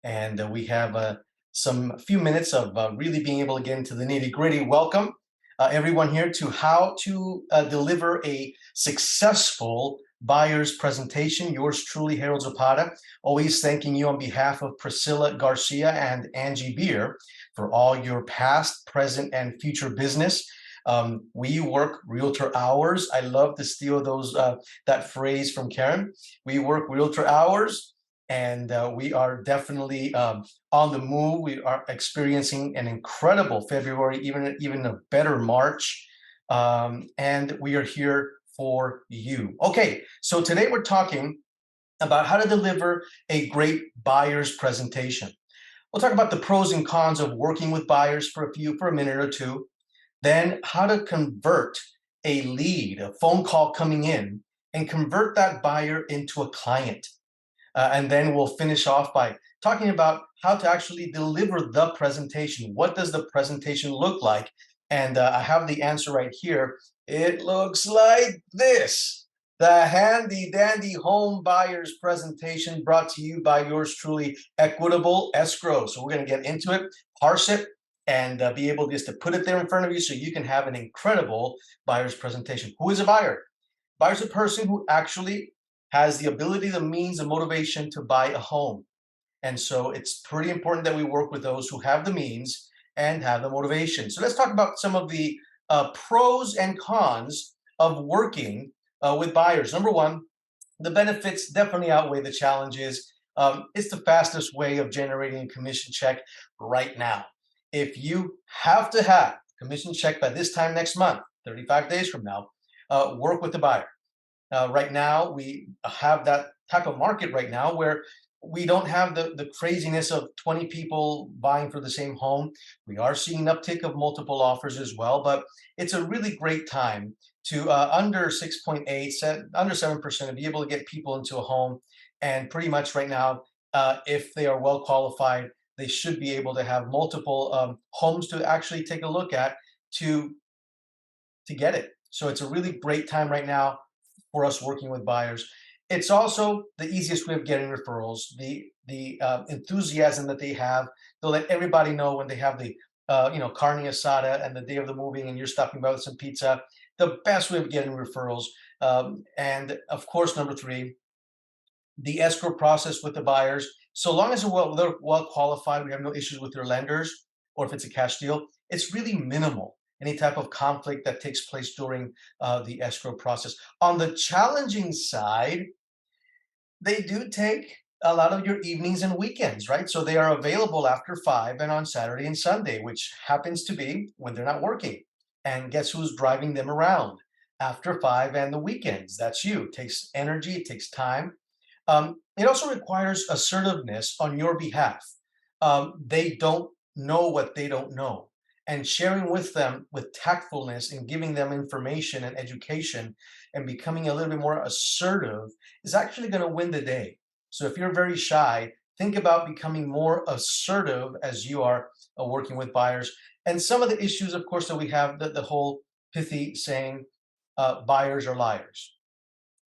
and we have some few minutes of really being able to get into the nitty-gritty. Welcome everyone here to how to deliver a successful buyer's presentation. Yours truly, Harold Zapata, always thanking you on behalf of Priscilla Garcia and Angie Beer for all your past, present, and future business. We work realtor hours. I love to steal that phrase from Karen. We work realtor hours, and we are definitely on the move. We are experiencing an incredible February, even a better March, and we are here for you. Okay, so today we're talking about how to deliver a great buyer's presentation. We'll talk about the pros and cons of working with buyers for a minute or two. Then how to convert a lead, a phone call coming in, and convert that buyer into a client. And then we'll finish off by talking about how to actually deliver the presentation. What does the presentation look like? And I have the answer right here. It looks like this. The handy dandy home buyers presentation brought to you by yours truly, Equitable Escrow. So we're going to get into it, parse it, and be able just to put it there in front of you so you can have an incredible buyer's presentation. Who is a buyer? Buyer's a person who actually has the ability, the means, the motivation to buy a home. And so it's pretty important that we work with those who have the means and have the motivation. So let's talk about some of the pros and cons of working with buyers. Number one, the benefits definitely outweigh the challenges. It's the fastest way of generating a commission check right now. If you have to have a commission check by this time next month, 35 days from now, work with the buyer. Right now, we have that type of market right now where we don't have the craziness of 20 people buying for the same home. We are seeing an uptick of multiple offers as well, but it's a really great time to under 6.8, under 7%, to be able to get people into a home. And pretty much right now, if they are well qualified, they should be able to have multiple homes to actually take a look at to get it. So it's a really great time right now for us working with buyers. It's also the easiest way of getting referrals. The enthusiasm that they have, they'll let everybody know when they have the carne asada and the day of the moving, and you're stopping by with some pizza. The best way of getting referrals. And of course, number three, the escrow process with the buyers. So long as they're well qualified, we have no issues with their lenders, or if it's a cash deal, it's really minimal. Any type of conflict that takes place during the escrow process. On the challenging side, they do take a lot of your evenings and weekends, right? So they are available after 5 and on Saturday and Sunday, which happens to be when they're not working. And guess who's driving them around after 5 and the weekends? That's you. It takes energy, it takes time. It also requires assertiveness on your behalf. They don't know what they don't know. And sharing with them with tactfulness and giving them information and education and becoming a little bit more assertive is actually going to win the day. So if you're very shy, think about becoming more assertive as you are working with buyers. And some of the issues, of course, that we have, the whole pithy saying, buyers are liars.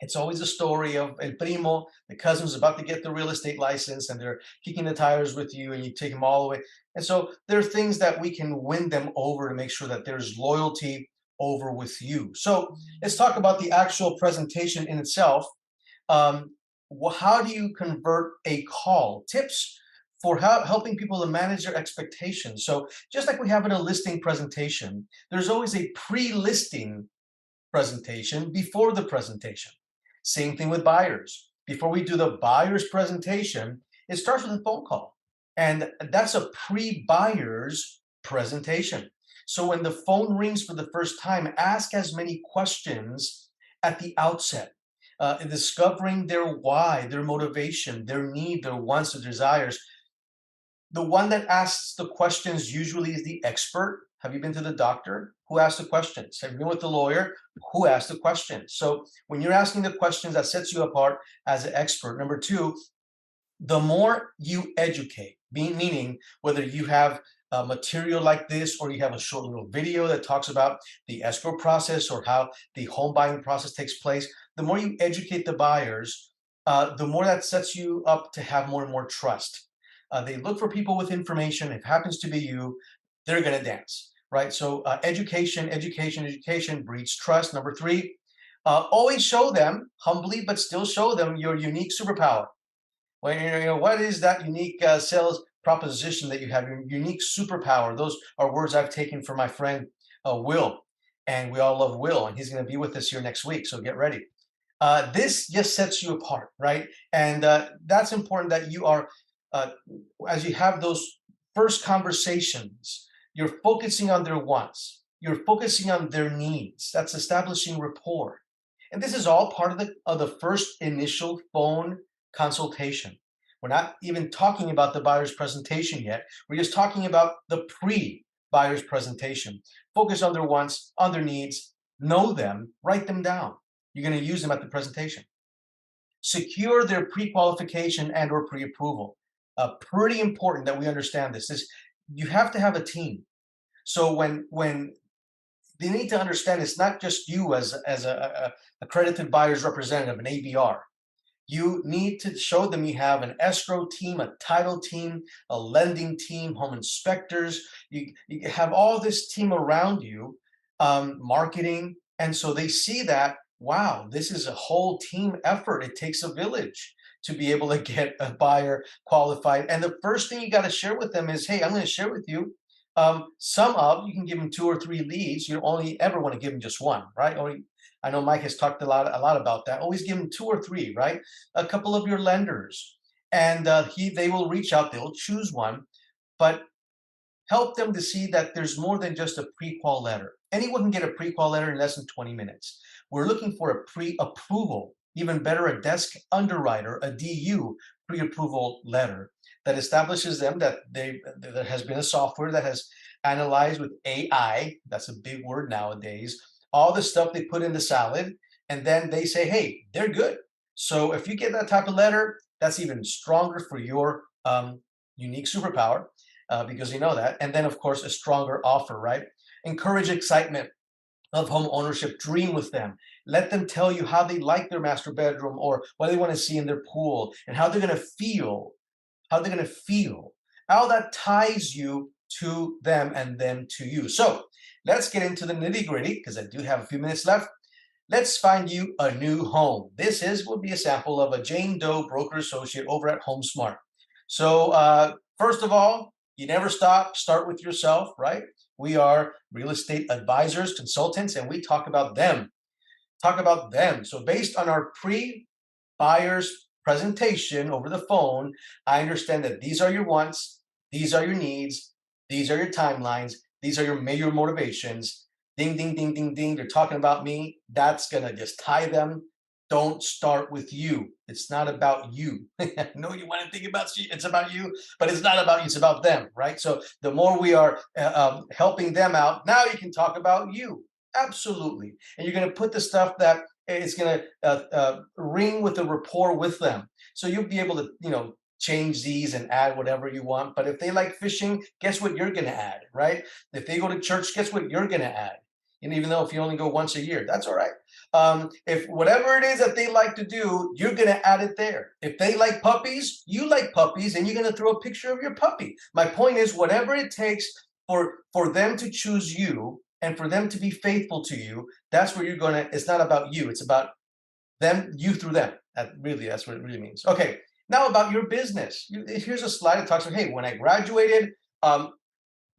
It's always a story of el primo, the cousin who's about to get the real estate license, and they're kicking the tires with you, and you take them all the way. And so there are things that we can win them over to make sure that there's loyalty over with you. So let's talk about the actual presentation in itself. How do you convert a call? Tips for helping people to manage their expectations. So just like we have in a listing presentation, there's always a pre-listing presentation before the presentation. Same thing with buyers. Before we do the buyer's presentation, it starts with a phone call. And that's a pre-buyer's presentation. So when the phone rings for the first time, ask as many questions at the outset, discovering their why, their motivation, their need, their wants, their desires. The one that asks the questions usually is the expert. Have you been to the doctor? Who asked the questions? Have you been with the lawyer? Who asked the questions? So when you're asking the questions, that sets you apart as an expert. Number two, the more you educate, meaning whether you have material like this or you have a short little video that talks about the escrow process or how the home buying process takes place, the more you educate the buyers, the more that sets you up to have more and more trust. They look for people with information. If it happens to be you, they're going to dance, right? So education, education, education breeds trust. Number three, always show them humbly, but still show them your unique superpower. Well, what is that unique sales proposition that you have, your unique superpower? Those are words I've taken from my friend Will, and we all love Will, and he's going to be with us here next week, so get ready. This just sets you apart, right? And that's important that you are, uh, as you have those first conversations, you're focusing on their wants, you're focusing on their needs. That's establishing rapport. And this is all part of the first initial phone consultation. We're not even talking about the buyer's presentation yet. We're just talking about the pre-buyer's presentation. Focus on their wants, on their needs, know them, write them down. You're going to use them at the presentation. Secure their pre-qualification and or pre-approval. Pretty important that we understand this. You have to have a team. So when they need to understand, it's not just you as a accredited buyer's representative, an ABR. You need to show them you have an escrow team, a title team, a lending team, home inspectors. You have all this team around you, marketing. And so they see that, wow, this is a whole team effort. It takes a village to be able to get a buyer qualified. And the first thing you got to share with them is, hey, I'm going to share with you you can give them 2 or 3 leads. You only ever want to give them just one, right? I know Mike has talked a lot about that. Always give them 2 or 3, right? A couple of your lenders, and they will reach out. They'll choose one, but help them to see that there's more than just a pre-qual letter. Anyone can get a pre-qual letter in less than 20 minutes. We're looking for a pre-approval, even better, a desk underwriter, a DU pre-approval letter that establishes them that there has been a software that has analyzed with AI, that's a big word nowadays, all the stuff they put in the salad, and then they say, hey, they're good. So if you get that type of letter, that's even stronger for your unique superpower, because you know that. And then, of course, a stronger offer, right? Encourage excitement of home ownership. Dream with them. Let them tell you how they like their master bedroom or what they want to see in their pool and how they're going to feel. How they're going to feel. How that ties you to them and them to you. So let's get into the nitty gritty because I do have a few minutes left. Let's find you a new home. Will be a sample of a Jane Doe broker associate over at HomeSmart. So first of all, you never stop. Start with yourself, right? We are real estate advisors, consultants, and we talk about them. Talk about them. So based on our pre-buyer's presentation over the phone, I understand that these are your wants, these are your needs, these are your timelines, these are your major motivations. Ding, ding, ding, ding, ding. They're talking about me. That's going to just tie them. Don't start with you. It's not about you. I know you want to think about it's about you, but it's not about you. It's about them, right? So the more we are helping them out, now you can talk about you. Absolutely. And you're going to put the stuff that is going to ring with the rapport with them. So you'll be able to, change these and add whatever you want. But if they like fishing, guess what you're going to add, right? If they go to church, guess what you're going to add? And even though if you only go once a year, that's all right. If whatever it is that they like to do, you're going to add it there. If they like puppies, you like puppies, and you're going to throw a picture of your puppy. My point is, whatever it takes for them to choose you and for them to be faithful to you, that's where you're going to, it's not about you. It's about them, you through them. That's what it really means. Okay. Now about your business. Here's a slide that talks about, hey, when I graduated,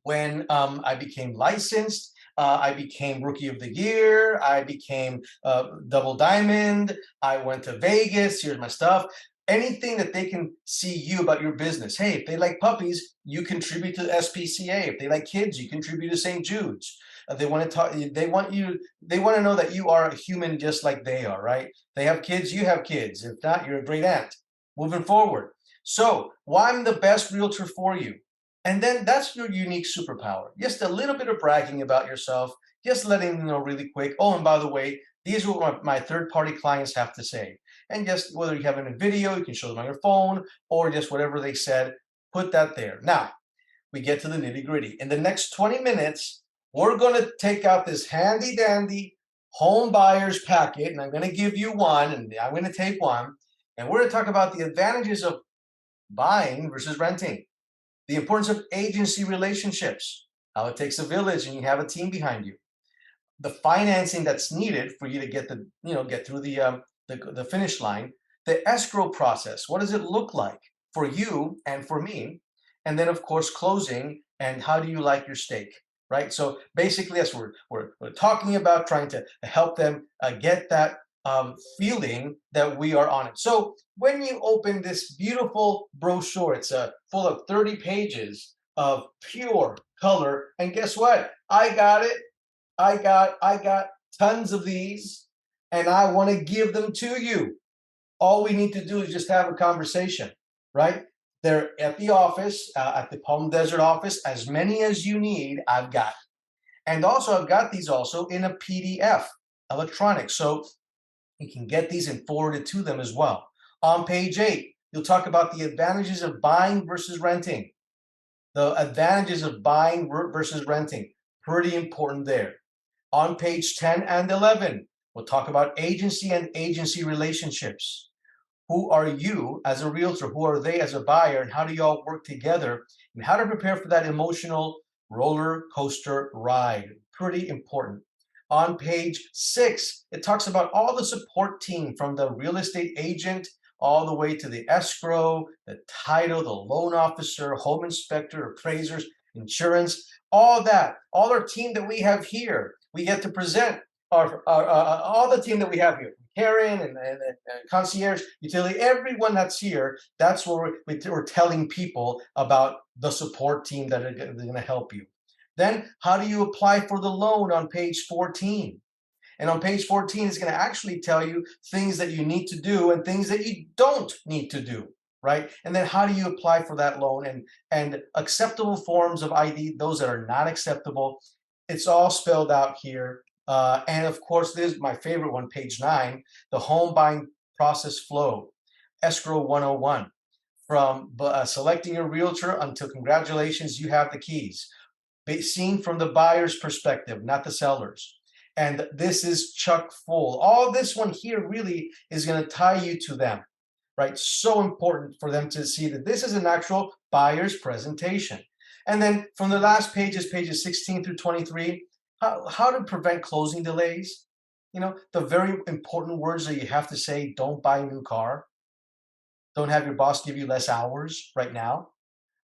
when I became licensed, I became Rookie of the Year, I became Double Diamond, I went to Vegas, here's my stuff. Anything that they can see you about your business. Hey, if they like puppies, you contribute to the SPCA. If they like kids, you contribute to St. Jude's. They want to talk. They want to know that you are a human just like they are, right? They have kids, you have kids. If not, you're a great aunt. Moving forward. So, why I'm the best realtor for you? And then that's your unique superpower. Just a little bit of bragging about yourself, just letting them know really quick. Oh, and by the way, these are what my third-party clients have to say. And just whether you have it in a video, you can show them on your phone, or just whatever they said, put that there. Now, we get to the nitty-gritty. In the next 20 minutes, we're going to take out this handy-dandy home buyer's packet, and I'm going to give you one, and I'm going to take one, and we're going to talk about the advantages of buying versus renting, the importance of agency relationships, how it takes a village and you have a team behind you, the financing that's needed for you to get get through the finish line, the escrow process. What does it look like for you and for me? And then of course closing and how do you like your steak, right? So basically, yes, we're talking about trying to help them get that feeling that we are on it. So when you open this beautiful brochure, it's full of 30 pages of pure color, and guess what? I got it. I got tons of these and I want to give them to you. All we need to do is just have a conversation, right? They're at the office, at the Palm Desert office, as many as you need, I've got. And also, I've got these also in a PDF, electronic. So you can get these and forward it to them as well. On page 8, you'll talk about the advantages of buying versus renting. The advantages of buying versus renting, pretty important there. On page 10 and 11, we'll talk about agency and agency relationships. Who are you as a realtor? Who are they as a buyer? And how do you all work together? And how to prepare for that emotional roller coaster ride. Pretty important. On page 6, it talks about all the support team from the real estate agent all the way to the escrow, the title, the loan officer, home inspector, appraisers, insurance, all that, all our team that we have here. We get to present all the team that we have here, Karen and concierge, utility, everyone that's here. That's where we're telling people about the support team that are going to help you. Then, how do you apply for the loan on page 14? And on page 14, it's going to actually tell you things that you need to do and things that you don't need to do, right? And then how do you apply for that loan and acceptable forms of ID, those that are not acceptable. It's all spelled out here. And of course, this is my favorite one, page 9, the home buying process flow, escrow 101. From selecting your realtor until congratulations, you have the keys. Seen from the buyer's perspective, not the seller's. And this is chock full. All this one here really is going to tie you to them, right? So important for them to see that this is an actual buyer's presentation. And then from the last pages, pages 16 through 23, how to prevent closing delays. You know, the very important words that you have to say: don't buy a new car. Don't have your boss give you less hours right now.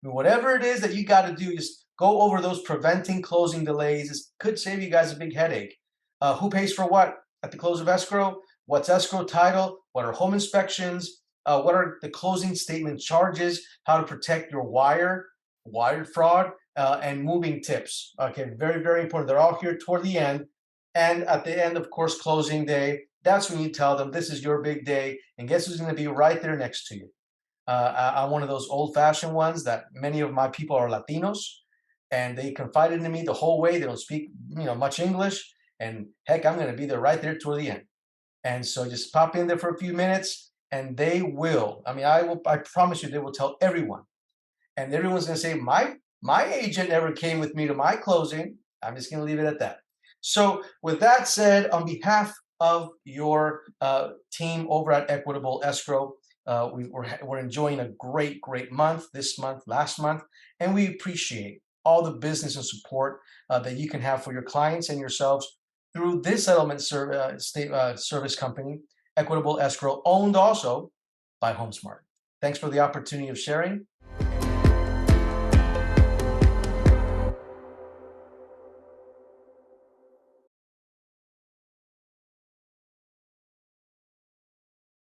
I mean, whatever it is that you got to do, just go over those preventing closing delays. It could save you guys a big headache. Who pays for what at the close of escrow? What's escrow title? What are home inspections? What are the closing statement charges? How to protect your wire fraud, and moving tips. Okay, very, very important. They're all here toward the end. And at the end, of course, closing day. That's when you tell them this is your big day. And guess who's going to be right there next to you? I'm one of those old-fashioned ones that many of my people are Latinos, and they confided in me the whole way. They don't speak, much English, and heck, I'm going to be there right there toward the end. And so just pop in there for a few minutes, and they will. I mean, I promise you, they will tell everyone, and everyone's going to say, my agent never came with me to my closing. I'm just going to leave it at that. So with that said, on behalf of your team over at Equitable Escrow, we're enjoying a great month, this month, last month, and we appreciate all the business and support that you can have for your clients and yourselves through this settlement service company, Equitable Escrow, owned also by HomeSmart. Thanks for the opportunity of sharing.